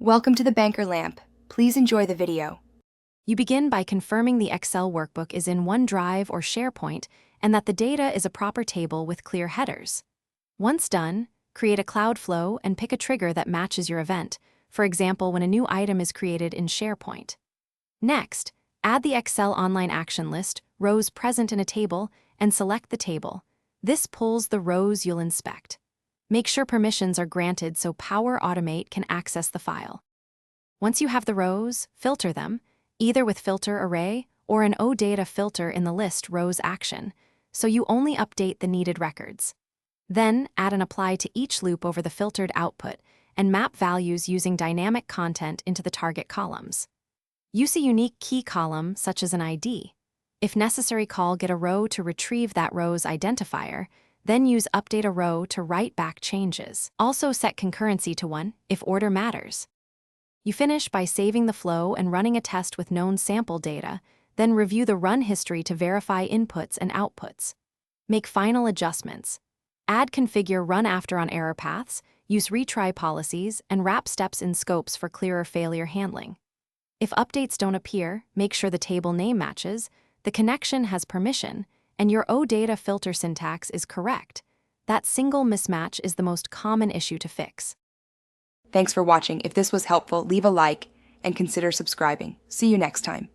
Welcome to the Banker Lamp. Please enjoy the video. You begin by confirming the Excel workbook is in OneDrive or SharePoint and that the data is a proper table with clear headers. Once done, create a cloud flow and pick a trigger that matches your event, for example when a new item is created in SharePoint. Next, add the Excel online action list, rows present in a table, and select the table. This pulls the rows you'll inspect. Make sure permissions are granted so Power Automate can access the file. Once you have the rows, filter them, either with Filter Array or an OData filter in the List Rows action, so you only update the needed records. Then, add an apply to each loop over the filtered output and map values using dynamic content into the target columns. Use a unique key column, such as an ID. If necessary, get a row to retrieve that row's identifier, then use update a row to write back changes. Also set concurrency to 1 if order matters. You finish by saving the flow and running a test with known sample data, then review the run history to verify inputs and outputs. Make final adjustments. Add configure run after on error paths, use retry policies, and wrap steps in scopes for clearer failure handling. If updates don't appear, make sure the table name matches, the connection has permission, and your OData filter syntax is correct. That single mismatch is the most common issue to fix. Thanks for watching. If this was helpful, leave a like and consider subscribing. See you next time.